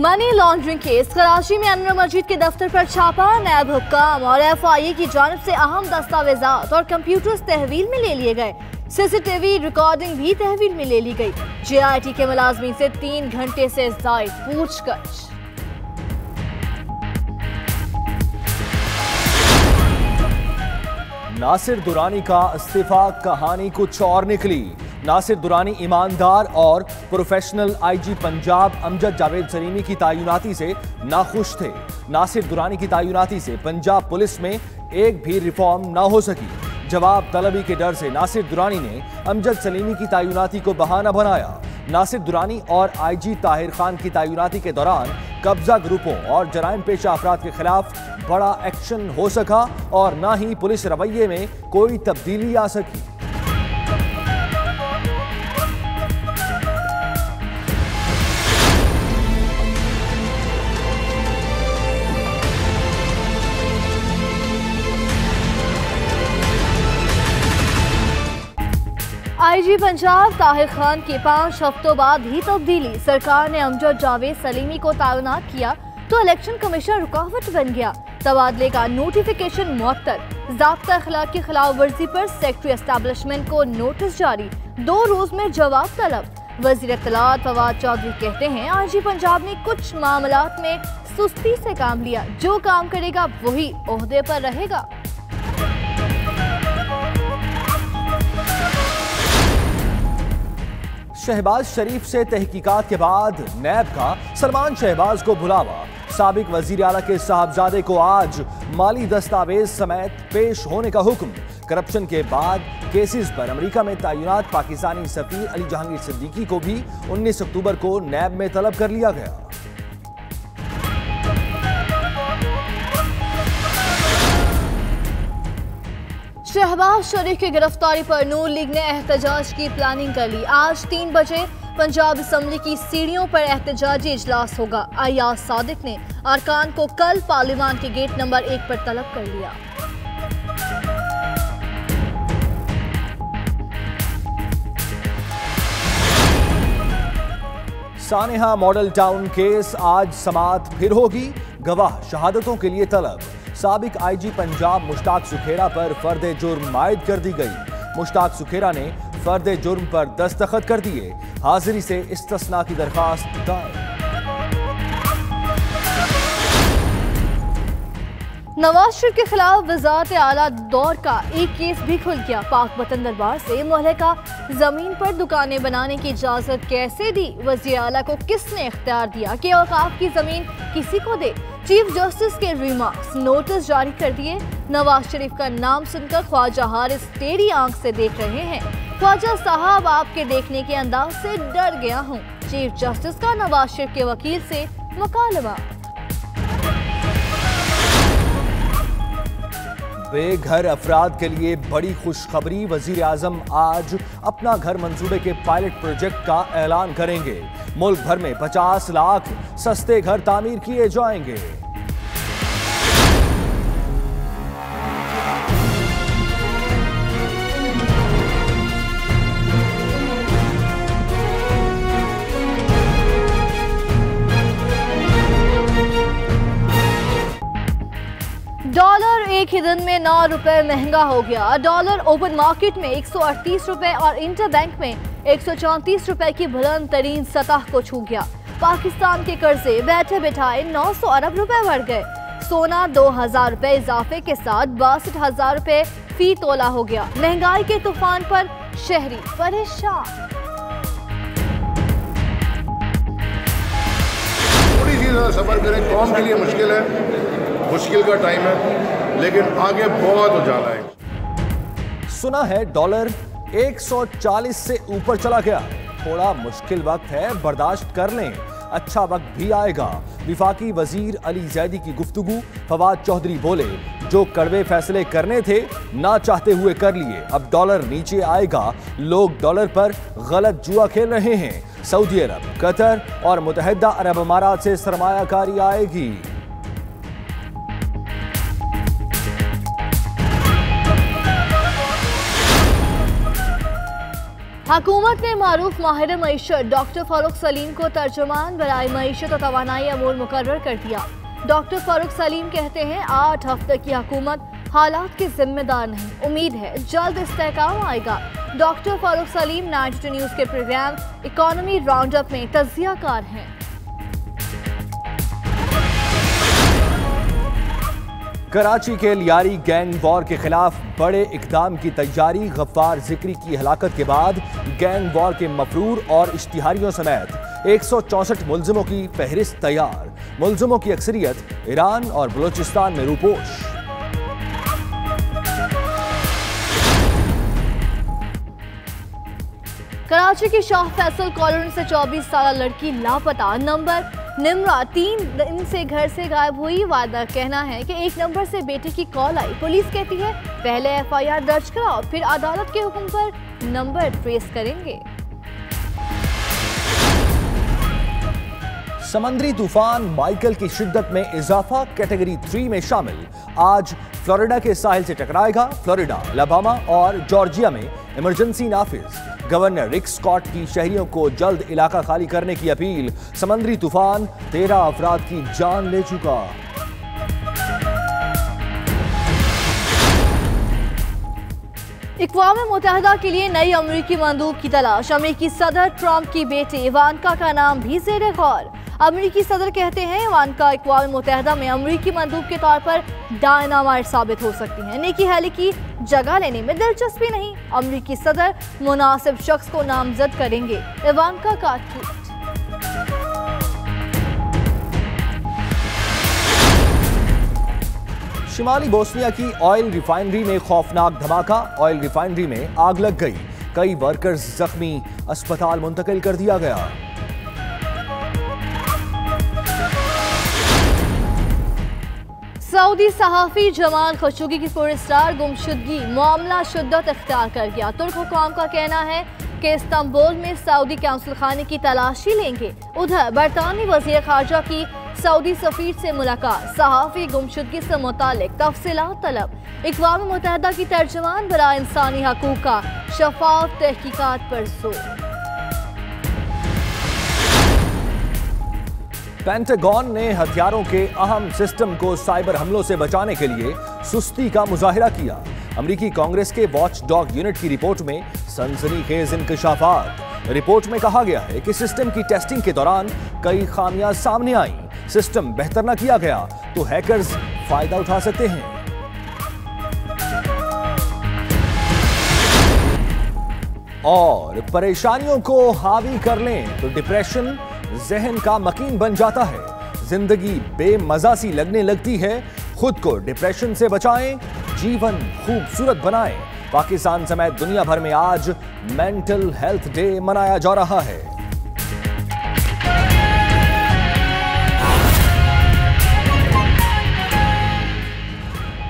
Money laundering case. Karachi में अनवर मजीद के दफ्तर पर छापा। नैब हुक्काम और FIA की जानिब से अहम दस्तावेजात और कंप्यूटर्स तहवील में ले लिए गए। CCTV रिकॉर्डिंग भी तहवील में ले ली गई। JIT के मुलाजमीन से 3 घंटे से ज़ायद पूछताछ। नासिर दुरानी का इस्तीफा, कहानी कुछ और निकली। नासिर दुरानी ईमानदार और professional IG Punjab Amjad Javed Salimi की तैनाती से नाखुश थे। नासिर दुरानी की तैनाती से पंजाब पुलिस में एक भी रिफॉर्म ना हो सकी। जवाब तलबी के डर से नासिर दुरानी ने अमजद सलीमी की तैनाती को बहाना बनाया। नासिर दुरानी और IG ताहिर खान की तैनाती के दौरान कब्जा ग्रुपों और जराइम पेशा अफराद के खिलाफ बड़ा एक्शन हो सका और ना ही पुलिस रवैये में कोई तब्दीली आ सकी। IG पंजाब ताहिर खान की 5 हफ्तों बाद ही तब्दीली। सरकार ने अमजद जावेद सलीमी को तैनात किया तो इलेक्शन कमीशन रुकावट बन गया। तबादले का नोटिफिकेशन मुअत्तल। ज़ाब्ता अखलाक की खिलाफ वर्जी पर सेक्रेटरी एस्टैब्लिशमेंट को नोटिस जारी। 2 रोज में जवाब तलब। वज़ीर इत्तलात फवाद चौधरी कहते हैं IG पंजाब ने कुछ मामलात में सुस्ती से काम लिया। जो काम करेगा वही ओहदे पर रहेगा। शहबाज शरीफ से तहकीकात के बाद नैब का सलमान शहबाज को बुलावा। साबिक वजीर आला के साहबजादे को आज माली दस्तावेज समेत पेश होने का हुक्म। करप्शन के बाद केसेस पर अमेरिका में तैनात पाकिस्तानी सफीर अली जहांगीर सिद्दीकी को भी 19 अक्टूबर को नैब में तलब कर लिया गया। शहबाज शरीफ की गिरफ्तारी पर नून लीग ने एहतजाज की प्लानिंग कर ली। आज 3 बजे पंजाब असम्बली की सीढ़ियों पर एहतजाजी इजलास होगा। अयाज सादिक ने अरकान को कल पार्लियामान के गेट नंबर 1 पर तलब कर लिया। सानेहा मॉडल टाउन केस, आज समाअत फिर होगी। गवाह शहादतों के लिए तलब। साबिक IG पंजाब मुश्ताक सुखेरा पर फर्द जुर्म आयद कर दी गई। मुश्ताक सुखेरा ने फर्द जुर्म पर दस्तखत कर दिए। हाजिरी से इस्तिस्ना की दरखास्त दायर। नवाज शरीफ के खिलाफ वज़ारत आला दौर का एक केस भी खुल गया। पाक वतन दरबार से मुहल्लिका जमीन पर दुकानें बनाने की इजाजत कैसे दी? वज़ीर आला को किसने इख्तियार दिया कि औकाफ की जमीन किसी को दे? चीफ जस्टिस के रिमार्क्स, नोटिस जारी कर दिए। नवाज शरीफ का नाम सुनकर ख्वाजा हारिस टेढ़ी आंख से देख रहे हैं। ख्वाजा साहब, आपके देखने के अंदाज से डर गया हूँ। चीफ जस्टिस का नवाज शरीफ के वकील से मुकालमा। बेघर अफराद के लिए बड़ी खुशखबरी। वजीर आजम आज अपना घर मंसूबे के पायलट प्रोजेक्ट का ऐलान करेंगे। मुल्क भर में 50 लाख सस्ते घर तामीर किए जाएंगे। डॉलर एक ही दिन में 9 रुपए महंगा हो गया। डॉलर ओपन मार्केट में 138 रुपए और इंटरबैंक में 134 रुपए की बुलंद तरीन सतह को छू गया। पाकिस्तान के कर्जे बैठे बिठाए 900 अरब रुपए बढ़ गए। सोना 2000 रुपए इजाफे के साथ 62,000 रुपए फी तोला हो गया। महंगाई के तूफान पर शहरी परेशान। थोड़ी सी सफर करें, कौम के लिए मुश्किल है, मुश्किल का टाइम है, लेकिन आगे बहुत उजाला है। सुना है डॉलर 140 से ऊपर चला गया। थोड़ा मुश्किल वक्त है, बर्दाश्त कर लें, अच्छा वक्त भी आएगा। विफाकी वजीर अली जैदी की गुफ्तगू। फवाद चौधरी बोले, जो कड़वे फैसले करने थे ना चाहते हुए कर लिए। अब डॉलर नीचे आएगा। लोग डॉलर पर गलत जुआ खेल रहे हैं। सऊदी अरब, कतर और मुत्तहिदा अरब अमारात से सरमायाकारी आएगी। हुकूमत ने मारूफ माहिर मईशत डॉक्टर फारूक सलीम को तर्जुमान बराए मईशत और तवानाई अमूर मुकर्रर कर दिया। डॉक्टर फारूक सलीम कहते हैं 8 हफ्ते की हुकूमत हालात के जिम्मेदार नहीं, उम्मीद है जल्द इस्तेहकाम आएगा। डॉक्टर फारूक सलीम 92 न्यूज के प्रोग्राम इकोनॉमी राउंड अप में तज्जियाकार हैं। कराची के लियारी गैंग वॉर के खिलाफ बड़े इकदाम की तैयारी। गफ्फार जिक्री की हलाकत के बाद गैंग वॉर के मफरूर और इश्तिहारियों समेत 164 मुल्जिमों की फहरिस्त तैयार। मुल्जिमों की अक्सरियत ईरान और बलूचिस्तान में रूपोश। कराची की शाह फैसल कॉलोनी से 24 साल लड़की लापता। नंबर निम्रा 3 दिन से घर से गायब हुई। वादा कहना है कि 1 नंबर से बेटे की कॉल आई। पुलिस कहती है पहले FIR दर्ज कराओ, फिर अदालत के हुक्म पर नंबर ट्रेस करेंगे। समंदरी तूफान माइकल की शिद्दत में इजाफा, कैटेगरी 3 में शामिल। आज फ्लोरिडा के साहिल से टकराएगा। फ्लोरिडा, अलबामा और जॉर्जिया में इमरजेंसी नाफिज। गवर्नर रिक स्कॉट की शहरियों को जल्द इलाका खाली करने की अपील। समंदरी तूफान 13 अफराद की जान ले चुका। इक़वाम मुत्तहिदा के लिए नई अमरीकी मंदूब की तलाश। अमरीकी सदर ट्रंप की बेटी इवानका का नाम भी ज़ेरे गौर। अमरीकी सदर कहते हैं इवानका इक़वाम मुत्तहिदा में अमरीकी मंदूब के तौर पर डायनामाइट साबित हो सकती हैं। निकी हेली की जगह लेने में दिलचस्पी नहीं। अमरीकी सदर मुनासिब शख्स को नामजद करेंगे। इवानका का ट्वीट। शिमाली बोस्निया की ऑयल रिफाइनरी में खौफनाक धमाका। ऑयल रिफाइनरी में आग लग गई, कई वर्कर्स जख्मी, अस्पताल मुंतकिल कर दिया गया। सऊदी सहाफ़ी जमाल खशोगी की पुरस्कार गुमशुदगी मामला शिद्दत इख्तियार कर गया। तुर्क हुकाम का कहना है कि इस्तांबुल में सऊदी कौंसल खाने की तलाशी लेंगे। उधर बरतानी वज़ीर ख़ारजा की सऊदी सफ़ीर से मुलाकात। सहाफ़ी गुमशुदगी से मुतालिक तफसीलात तलब। इक़वाम मुत्तहिदा की तर्जुमान बराए इंसानी हकूक़ का शफ़ाफ़ तहक़ीक़ात पर जोर। पेंटागन ने हथियारों के अहम सिस्टम को साइबर हमलों से बचाने के लिए सुस्ती का मुजाहिरा किया। अमेरिकी कांग्रेस के वॉच डॉग यूनिट की रिपोर्ट में सनसनीखेज इंकशाफात। रिपोर्ट में कहा गया है कि सिस्टम की टेस्टिंग के दौरान कई खामियां सामने आई। सिस्टम बेहतर न किया गया तो हैकर्स फायदा उठा सकते हैं। और परेशानियों को हावी कर लें तो डिप्रेशन जहन का मकीन बन जाता है। जिंदगी बेमजा सी लगने लगती है। खुद को डिप्रेशन से बचाएं, जीवन खूबसूरत बनाएं। पाकिस्तान समेत दुनिया भर में आज मेंटल हेल्थ डे मनाया जा रहा है।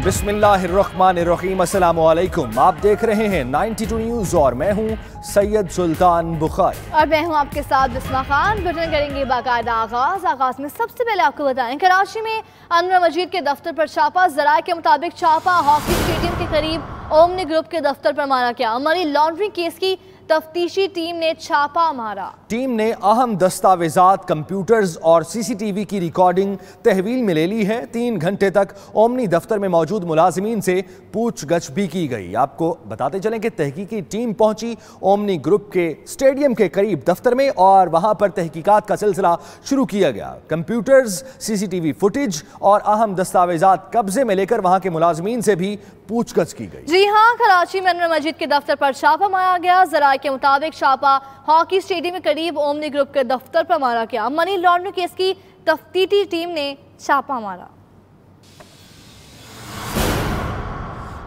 बिस्मिल्लाहिर्रहमानिर्रहीम, अस्सलाम वालेकुम। आप देख रहे हैं 92 न्यूज और मैं हूं सैयद सुल्तान बुखारी और मैं हूं आपके साथ बिस्मा खान। बुलेटिन करेंगे बाकायदा आगाज में सबसे पहले आपको बताएं कराची में अनवर मजीद के दफ्तर पर छापा। जराये के मुताबिक छापा हॉकी स्टेडियम के करीब ओमनी ग्रुप के दफ्तर पर मारा गया। मनी लॉन्ड्रिंग केस की तफ्तीशी टीम ने छापा मारा। टीम ने अहम दस्तावेजात, कंप्यूटर्स और CCTV की रिकॉर्डिंग तहवील में ले ली है। 3 घंटे तक ओमनी दफ्तर में मौजूद मुलाजिमीन से पूछगछ भी की गई। आपको बताते चलें कि तहकीकी टीम पहुंची ओमनी ग्रुप के स्टेडियम के करीब दफ्तर में और वहां पर तहकीकात का सिलसिला शुरू किया गया। कंप्यूटर्स, CCTV फुटेज और अहम दस्तावेजात कब्जे में लेकर वहां के मुलाजिमीन से भी पूछगछ की गई। जी हाँ, कराची में अनवर मजीद के दफ्तर पर छापा मारा गया। जराये के मुताबिक छापा हॉकी स्टेडियम के करीब ओमनी ग्रुप के दफ्तर पर मारा गया। मनी लॉन्ड्रिंग केस की तफ्तीशी टीम ने छापा मारा।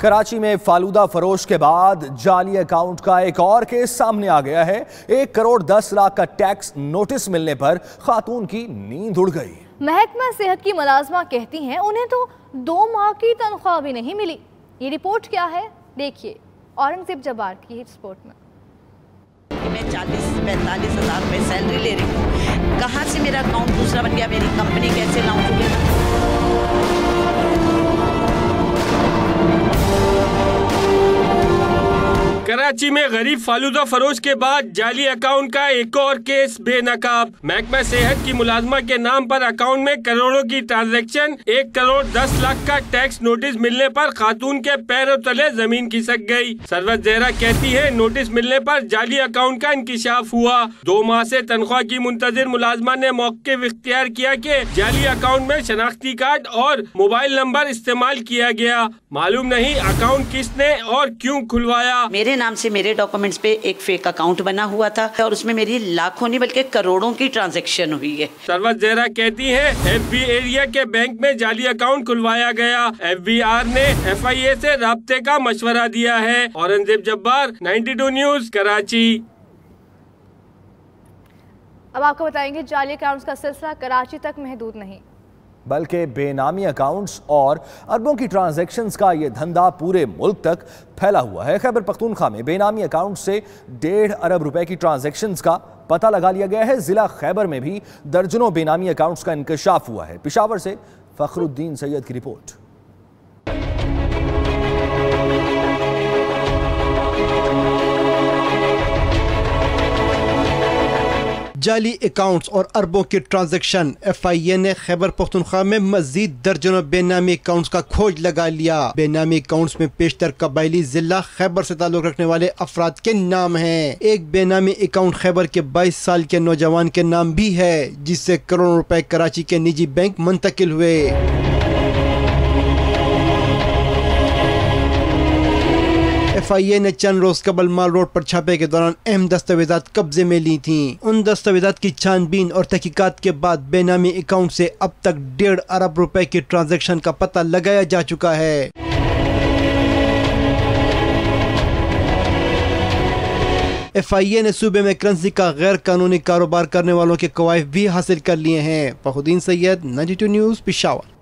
कराची में फालूदा फरोश के बाद जाली अकाउंट का एक और केस सामने आ गया है। 1 करोड़ 10 लाख का टैक्स नोटिस मिलने पर खातून की नींद उड़ गई। महकमा सेहत की मुलाजमा कहती हैं उन्हें तो 2 माह की तनख्वाह भी नहीं मिली। ये रिपोर्ट क्या है देखिए औरंगजेब जब्बार की रिपोर्ट में। मैं 40-45 हज़ार रुपये सैलरी ले रही हूँ। कहाँ से मेरा अकाउंट दूसरा बन गया? मेरी कंपनी कैसे लॉन्च हो गया? कराची में गरीब फालूदा फरोश के बाद जाली अकाउंट का एक और केस बेनकाब। महकमा सेहत की मुलाजमा के नाम पर अकाउंट में करोड़ों की ट्रांजैक्शन, 1 करोड़ 10 लाख का टैक्स नोटिस मिलने पर खातून के पैरों तले जमीन खिसक गई। सरवत ज़हरा कहती है, नोटिस मिलने पर जाली अकाउंट का इंकिशाफ हुआ। 2 माह से तनख्वाह की मुंतजिर मुलाजमा ने मौके इख्तियार किया कि जाली अकाउंट में शनाख्ती कार्ड और मोबाइल नंबर इस्तेमाल किया गया। मालूम नहीं अकाउंट किसने और क्यों खुलवाया। मेरे नाम से मेरे डॉक्यूमेंट्स पे एक फेक अकाउंट बना हुआ था और उसमें मेरी लाखों नहीं बल्कि करोड़ों की ट्रांजैक्शन हुई है। सरवत ज़हरा कहती है, FB एरिया के बैंक में जाली अकाउंट खुलवाया गया। FBR ने FIA से राब्ते का मशवरा दिया है। औरंगजेब जब्बार, 92 न्यूज़, कराची। अब आपको बताएंगे जाली अकाउंट्स का सिलसिला कराची तक महदूद नहीं बल्कि बेनामी अकाउंट्स और अरबों की ट्रांजैक्शंस का ये धंधा पूरे मुल्क तक फैला हुआ है। खैबर पख्तूनख्वा में बेनामी अकाउंट से 1.5 अरब रुपए की ट्रांजैक्शंस का पता लगा लिया गया है। जिला खैबर में भी दर्जनों बेनामी अकाउंट्स का इंकशाफ हुआ है। पेशावर से फखरुद्दीन सैयद की रिपोर्ट। जाली अकाउंट्स और अरबों की ट्रांजैक्शन। FIA ने खैबर पख्तूनख्वा में मजीद दर्जनों बेनामी अकाउंट्स का खोज लगा लिया। बेनामी अकाउंट्स में पेशतर कबायली जिला खैबर से ताल्लुक रखने वाले अफराद के नाम हैं। एक बेनामी अकाउंट खैबर के 22 साल के नौजवान के नाम भी है, जिससे करोड़ों रुपए कराची के निजी बैंक मुंतकिल हुए। FIA ने चंद रोज कबल माल रोड पर छापे के दौरान अहम दस्तावेजात कब्जे में ली थी। उन दस्तावेजात की छानबीन और तहकीकात के बाद बेनामी अकाउंट से अब तक 1.5 अरब रुपए की ट्रांजैक्शन का पता लगाया जा चुका है। FIA ने सूबे में करेंसी का गैर कानूनी कारोबार करने वालों के कवायद भी हासिल कर लिए हैं। फखरुद्दीन सैयद, 92 न्यूज़, पेशावर।